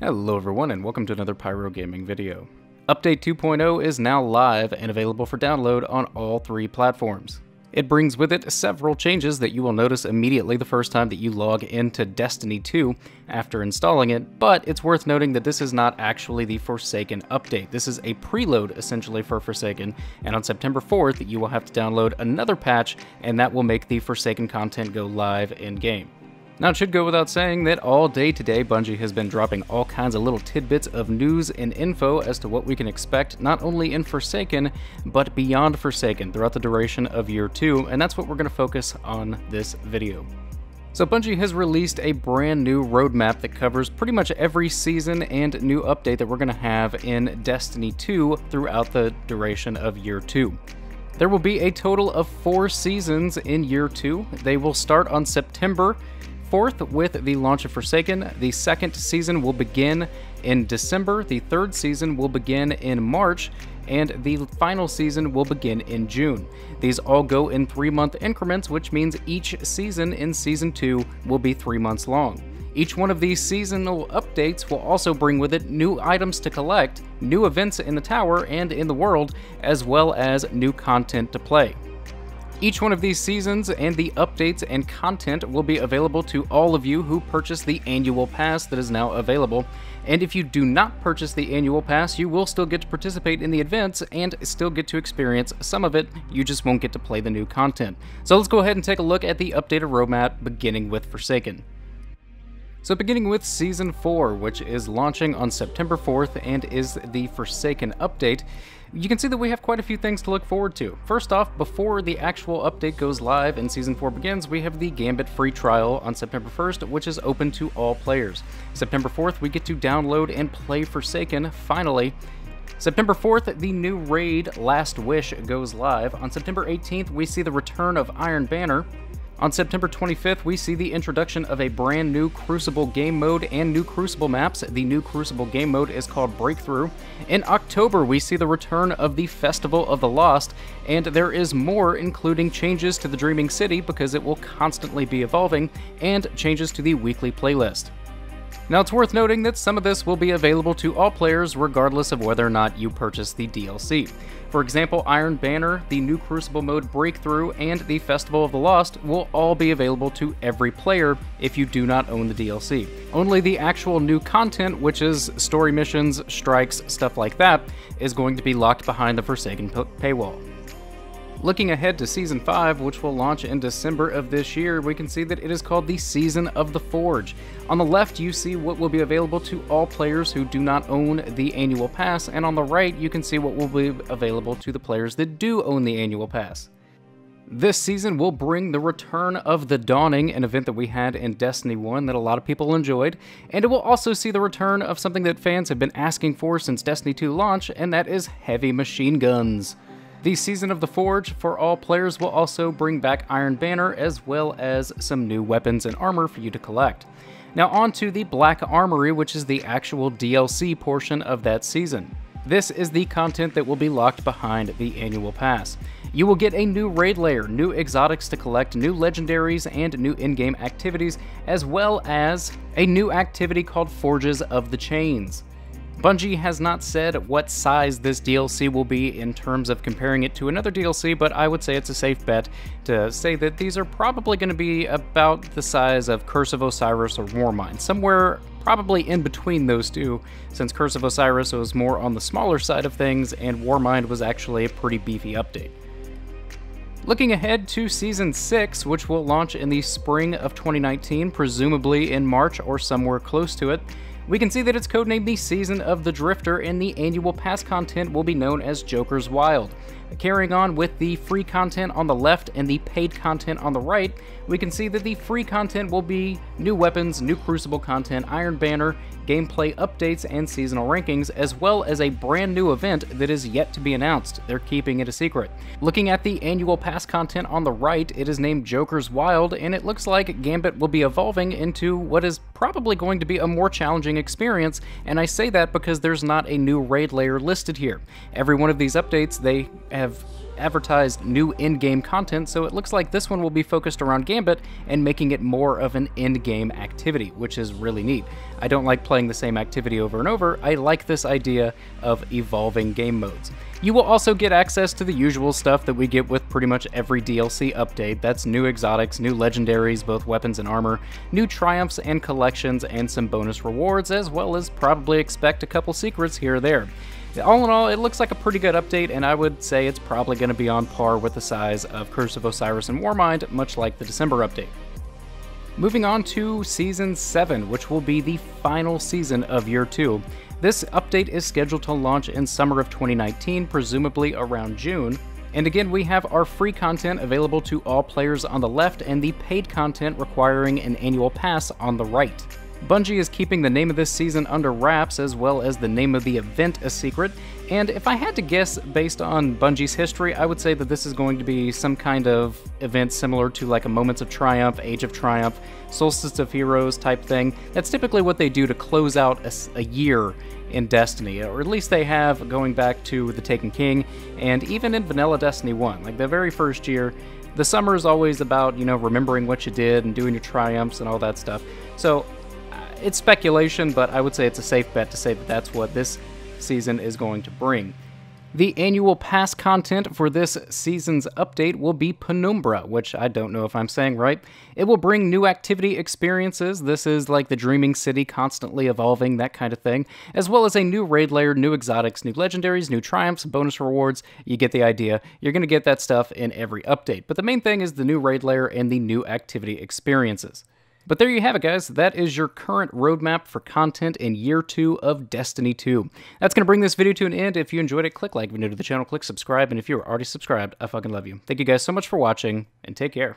Hello everyone and welcome to another Pyro Gaming video. Update 2.0 is now live and available for download on all three platforms. It brings with it several changes that you will notice immediately the first time that you log into Destiny 2 after installing it, but it's worth noting that this is not actually the Forsaken update. This is a preload essentially for Forsaken, and on September 4th you will have to download another patch and that will make the Forsaken content go live in-game. Now, it should go without saying that all day today, Bungie has been dropping all kinds of little tidbits of news and info as to what we can expect, not only in Forsaken, but beyond Forsaken throughout the duration of Year 2, and that's what we're going to focus on this video. So Bungie has released a brand new roadmap that covers pretty much every season and new update that we're going to have in Destiny 2 throughout the duration of Year 2. There will be a total of 4 seasons in Year 2. They will start on September 4th with the launch of Forsaken. The second season will begin in December, the third season will begin in March, and the final season will begin in June. These all go in 3-month increments, which means each season in Season 2 will be 3 months long. Each one of these seasonal updates will also bring with it new items to collect, new events in the tower and in the world, as well as new content to play. Each one of these seasons and the updates and content will be available to all of you who purchase the annual pass that is now available. And if you do not purchase the annual pass, you will still get to participate in the events and still get to experience some of it. You just won't get to play the new content. So let's go ahead and take a look at the updated roadmap, beginning with Forsaken. So beginning with Season 4, which is launching on September 4th and is the Forsaken update, you can see that we have quite a few things to look forward to. First off, before the actual update goes live and Season 4 begins, we have the Gambit free trial on September 1st, which is open to all players. September 4th, we get to download and play Forsaken, finally. September 4th, the new raid Last Wish goes live. On September 18th, we see the return of Iron Banner. On September 25th, we see the introduction of a brand new Crucible game mode and new Crucible maps. The new Crucible game mode is called Breakthrough. In October, we see the return of the Festival of the Lost, and there is more, including changes to the Dreaming City because it will constantly be evolving, and changes to the weekly playlist. Now, it's worth noting that some of this will be available to all players regardless of whether or not you purchase the DLC. For example, Iron Banner, the new Crucible mode Breakthrough, and the Festival of the Lost will all be available to every player if you do not own the DLC. Only the actual new content, which is story missions, strikes, stuff like that, is going to be locked behind the Forsaken paywall. Looking ahead to Season 5, which will launch in December of this year, we can see that it is called the Season of the Forge. On the left, you see what will be available to all players who do not own the annual pass, and on the right, you can see what will be available to the players that do own the annual pass. This season will bring the return of the Dawning, an event that we had in Destiny 1 that a lot of people enjoyed, and it will also see the return of something that fans have been asking for since Destiny 2 launch, and that is heavy machine guns. The Season of the Forge for all players will also bring back Iron Banner as well as some new weapons and armor for you to collect. Now on to the Black Armory, which is the actual DLC portion of that season. This is the content that will be locked behind the annual pass. You will get a new raid layer, new exotics to collect, new legendaries, and new in-game activities, as well as a new activity called Forges of the Chains. Bungie has not said what size this DLC will be in terms of comparing it to another DLC, but I would say it's a safe bet to say that these are probably going to be about the size of Curse of Osiris or Warmind, somewhere probably in between those two, since Curse of Osiris was more on the smaller side of things and Warmind was actually a pretty beefy update. Looking ahead to Season 6, which will launch in the spring of 2019, presumably in March or somewhere close to it, we can see that it's codenamed the Season of the Drifter, and the annual pass content will be known as Joker's Wild. Carrying on with the free content on the left and the paid content on the right, we can see that the free content will be new weapons, new Crucible content, Iron Banner, gameplay updates, and seasonal rankings, as well as a brand new event that is yet to be announced. They're keeping it a secret. Looking at the annual pass content on the right, it is named Joker's Wild, and it looks like Gambit will be evolving into what is probably going to be a more challenging experience, and I say that because there's not a new raid layer listed here. Every one of these updates, they have advertised new in-game content, so it looks like this one will be focused around Gambit and making it more of an in-game activity, which is really neat. I don't like playing the same activity over and over. I like this idea of evolving game modes. You will also get access to the usual stuff that we get with pretty much every DLC update. That's new exotics, new legendaries, both weapons and armor, new triumphs and collections, and some bonus rewards, as well as probably expect a couple secrets here or there. All in all, it looks like a pretty good update, and I would say it's probably going to be on par with the size of Curse of Osiris and Warmind, much like the December update. Moving on to Season 7, which will be the final season of Year 2. This update is scheduled to launch in summer of 2019, presumably around June. And again, we have our free content available to all players on the left and the paid content requiring an annual pass on the right. Bungie is keeping the name of this season under wraps, as well as the name of the event a secret, and if I had to guess based on Bungie's history, I would say that this is going to be some kind of event similar to like a Moments of Triumph, Age of Triumph, Solstice of Heroes type thing. That's typically what they do to close out a year in Destiny, or at least they have going back to The Taken King, and even in Vanilla Destiny 1, like the very first year. The summer is always about, you know, remembering what you did and doing your triumphs and all that stuff. So it's speculation, but I would say it's a safe bet to say that that's what this season is going to bring. The annual pass content for this season's update will be Penumbra, which I don't know if I'm saying right. It will bring new activity experiences. This is like the Dreaming City, constantly evolving, that kind of thing, as well as a new raid layer, new exotics, new legendaries, new triumphs, bonus rewards. You get the idea. You're going to get that stuff in every update. But the main thing is the new raid layer and the new activity experiences. But there you have it, guys. That is your current roadmap for content in Year 2 of Destiny 2. That's going to bring this video to an end. If you enjoyed it, click like. If you're new to the channel, click subscribe. And if you're already subscribed, I fucking love you. Thank you guys so much for watching, and take care.